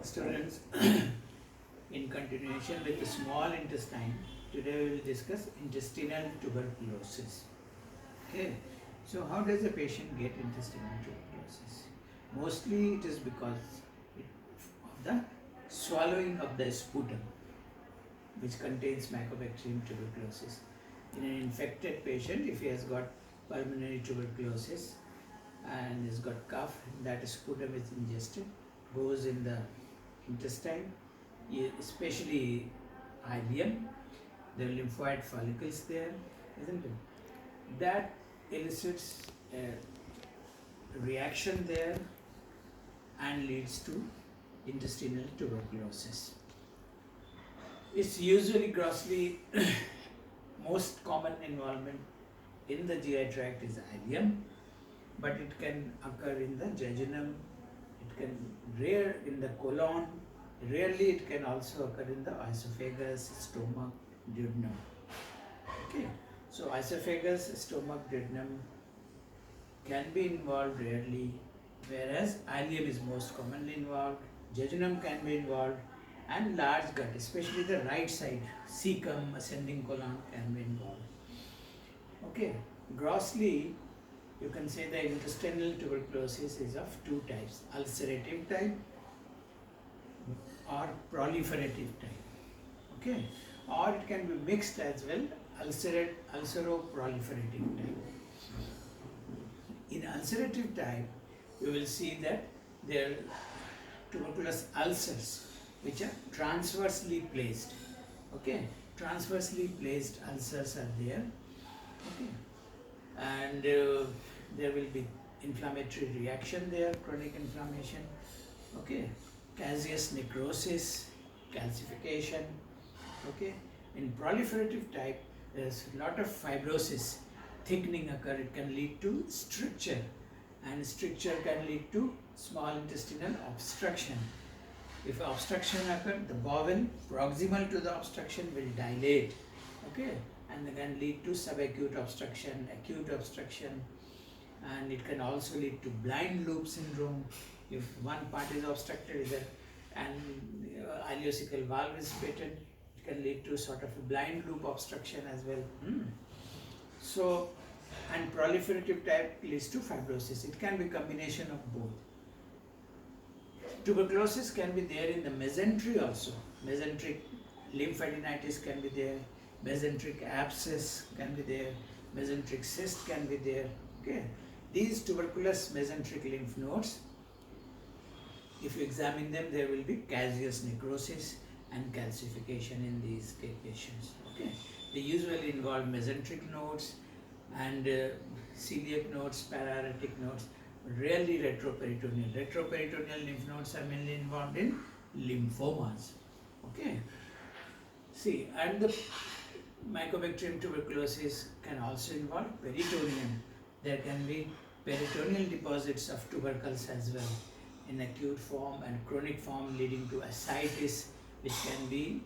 Students, in continuation with the small intestine, today we will discuss intestinal tuberculosis. Okay, so how does a patient get intestinal tuberculosis? Mostly it is because of the swallowing of the sputum, which contains Mycobacterium tuberculosis. In an infected patient, if he has got pulmonary tuberculosis and has got cough, that sputum is ingested, goes in the intestine, especially ileum, the lymphoid follicles there, isn't it? That elicits a reaction there and leads to intestinal tuberculosis. It's usually grossly most common involvement in the GI tract is ileum, but it can occur in the jejunum, it can rare in the colon, rarely it can also occur in the esophagus, stomach, duodenum. Okay, so esophagus, stomach, duodenum can be involved rarely, whereas ileum is most commonly involved, jejunum can be involved, and large gut, especially the right side, cecum, ascending colon can be involved. Okay, grossly, you can say the intestinal tuberculosis is of two types, ulcerative type or proliferative type. Okay, or it can be mixed as well, ulcero-proliferative type. In ulcerative type, you will see that there are tuberculous ulcers which are transversely placed. Okay, transversely placed ulcers are there. Okay, and there will be inflammatory reaction there, chronic inflammation. Okay, caseous necrosis, calcification. Okay, in proliferative type, there's a lot of fibrosis, thickening occur. It can lead to stricture, and stricture can lead to small intestinal obstruction. If obstruction occurs, the bowel proximal to the obstruction will dilate. Okay, and it can lead to subacute obstruction, acute obstruction, and it can also lead to blind loop syndrome. If one part is obstructed and ileocecal valve is patent, it can lead to sort of a blind loop obstruction as well. So, and proliferative type leads to fibrosis. It can be combination of both. Tuberculosis can be there in the mesentery also. Mesenteric lymphadenitis can be there. Mesenteric abscess can be there. Mesenteric cyst can be there. Okay, these tuberculous mesenteric lymph nodes, if you examine them, there will be caseous necrosis and calcification in these patients. Okay, they usually involve mesenteric nodes and celiac nodes, pararetic nodes, rarely retroperitoneal. Retroperitoneal lymph nodes are mainly involved in lymphomas. Okay, see, and the Mycobacterium tuberculosis can also involve peritoneum. There can be peritoneal deposits of tubercles as well, in acute form and chronic form, leading to ascites, which can be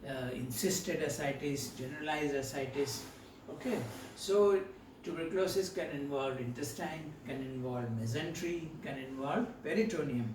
encysted ascites, generalized ascites. Okay, so tuberculosis can involve intestine, can involve mesentery, can involve peritoneum.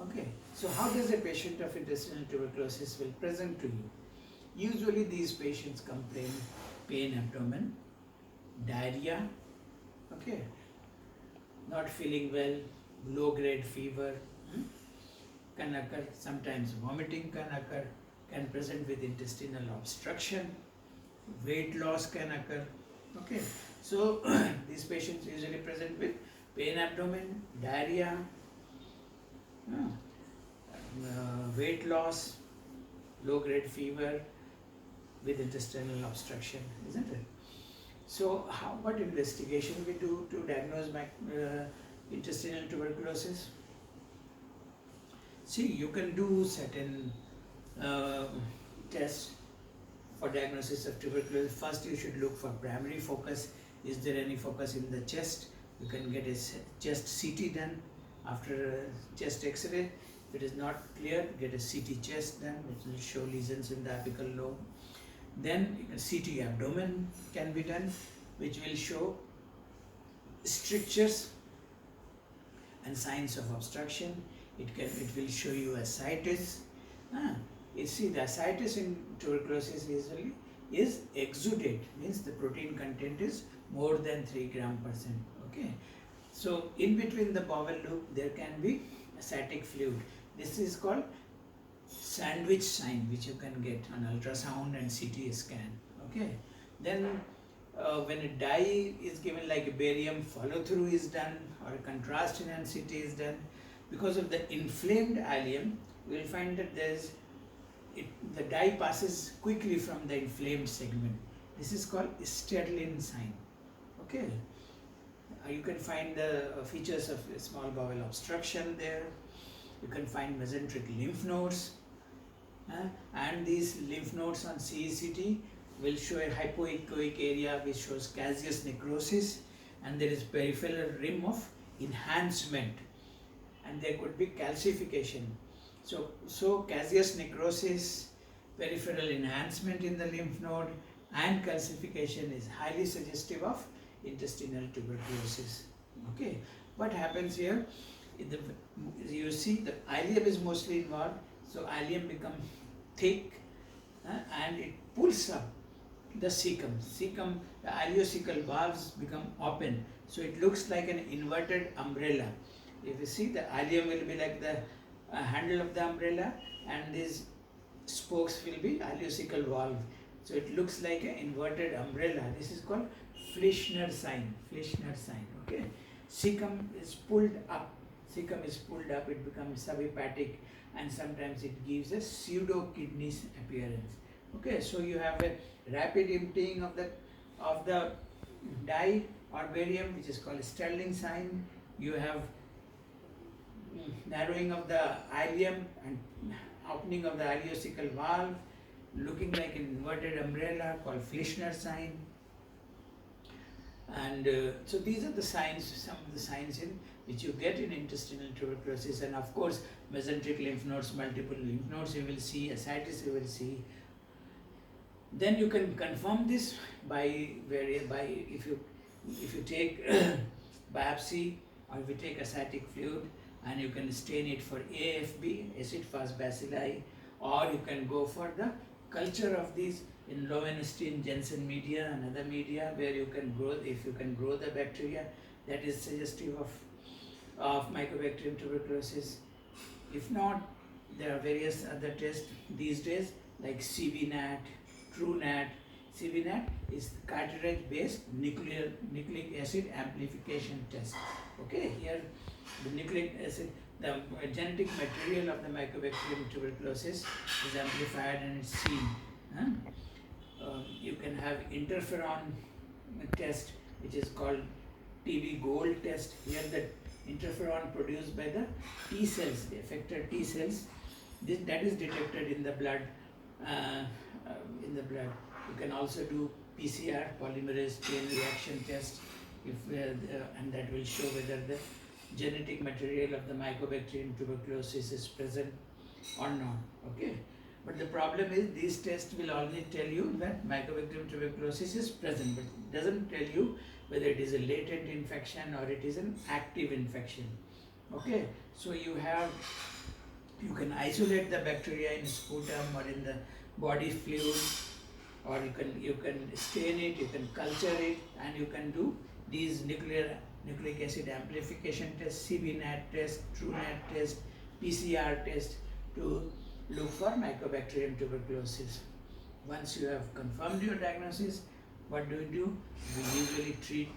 Okay, so how does a patient of intestinal tuberculosis will present to you? Usually these patients complain pain abdomen, diarrhea, okay, not feeling well, low grade fever can occur, sometimes vomiting can occur, can present with intestinal obstruction, weight loss can occur. Okay, so these patients usually present with pain abdomen, diarrhea, weight loss, low grade fever with intestinal obstruction, isn't it? So what investigation we do to diagnose intestinal tuberculosis? See, you can do certain tests for diagnosis of tuberculosis. First, you should look for primary focus. Is there any focus in the chest? You can get a chest CT done after a chest X-ray. If it is not clear, get a CT chest done, which will show lesions in the apical lobe. Then CT abdomen can be done, which will show strictures and signs of obstruction. It will show you ascites. You see the ascites in tuberculosis usually is exudate, means the protein content is more than 3 gram%. Okay, so in between the bowel loop there can be ascitic fluid. This is called sandwich sign, which you can get on ultrasound and CT scan. Okay, then when a dye is given, like a barium follow through is done or a contrast enhanced CT is done, because of the inflamed ileum we will find that the dye passes quickly from the inflamed segment. This is called Sterlin sign. Okay, you can find the features of small bowel obstruction there. You can find mesenteric lymph nodes, and these lymph nodes on CECT will show a hypoechoic area which shows caseous necrosis, and there is peripheral rim of enhancement, and there could be calcification. So caseous necrosis, peripheral enhancement in the lymph node, and calcification is highly suggestive of intestinal tuberculosis. Okay, what happens here? You see the ileum is mostly involved, so ileum becomes thick and it pulls up the cecum. The ileocecal valves become open, so it looks like an inverted umbrella. If you see, the ileum will be like the handle of the umbrella, and these spokes will be ileocecal valve. So it looks like an inverted umbrella. This is called Fleischner sign. Okay, cecum is pulled up. It becomes subhepatic, and sometimes it gives a pseudo kidneys appearance. Okay, so you have a rapid emptying of the dye or barium, which is called Sterling sign. You have narrowing of the ileum and opening of the ileocecal valve, looking like an inverted umbrella, called Fleischner sign. And so these are the signs, some of the signs in which you get in intestinal tuberculosis. And of course, mesenteric lymph nodes, multiple lymph nodes you will see, ascites you will see. Then you can confirm this by if you take biopsy, or if you take ascitic fluid and you can stain it for AFB, acid-fast bacilli, or you can go for the culture of these in Lowenstein Jensen media and other media, where you can grow, if you can grow the bacteria, that is suggestive of Mycobacterium tuberculosis. If not, there are various other tests these days like CBNAT, TrueNAT. CBNAT is cartridge-based nucleic acid amplification test. Okay, here the nucleic acid, the genetic material of the Mycobacterium tuberculosis is amplified and it's seen. You can have interferon test, which is called TB Gold test. Here the interferon produced by the T cells, the effector T cells, that is detected in the blood. You can also do PCR, polymerase chain reaction test, and that will show whether the genetic material of the Mycobacterium tuberculosis is present or not. Okay, but the problem is these tests will only tell you that Mycobacterium tuberculosis is present, but it doesn't tell you whether it is a latent infection or it is an active infection. Okay, so you can isolate the bacteria in sputum or in the body fluid, or you can stain it, you can culture it, and you can do these nucleic acid amplification test, CBNAT test, TrueNAT test, PCR test to look for Mycobacterium tuberculosis. Once you have confirmed your diagnosis, what do? We usually treat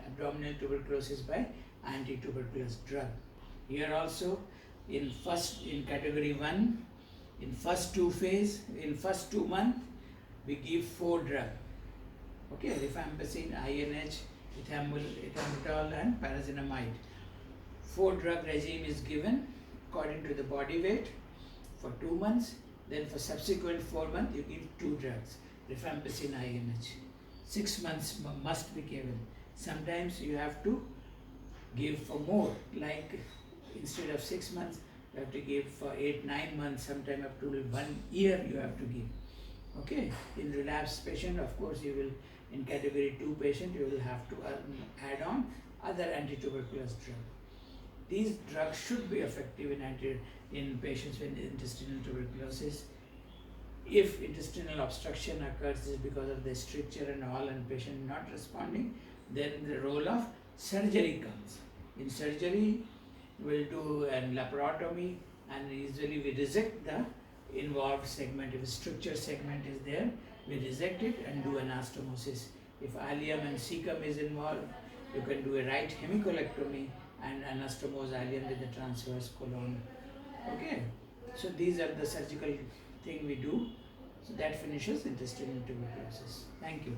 abdominal tuberculosis by anti-tuberculous drug. Here also, in category 1, in first 2 months, we give 4 drugs. Okay, rifampicin, INH, ethambutol and pyrazinamide. 4 drug regime is given according to the body weight for 2 months. Then for subsequent 4 months, you give 2 drugs, rifampicin, INH. 6 months must be given. Sometimes you have to give for more, like instead of 6 months, you have to give for 8-9 months, sometime up to 1 year you have to give. Okay, in relapsed patient, of course, you will, in category 2 patient, you will have to add on other anti-tuberculous drug. These drugs should be effective in patients with intestinal tuberculosis. If intestinal obstruction occurs is because of the stricture and all and patient not responding, then the role of surgery comes. In surgery, we'll do a laparotomy and usually we resect the involved segment. If a stricture segment is there, we resect it and do anastomosis. If ileum and cecum is involved, you can do a right hemicolectomy and anastomose ileum with the transverse colon. Okay, so these are the surgical thing we do. So that finishes intestinal tuberculosis. Thank you.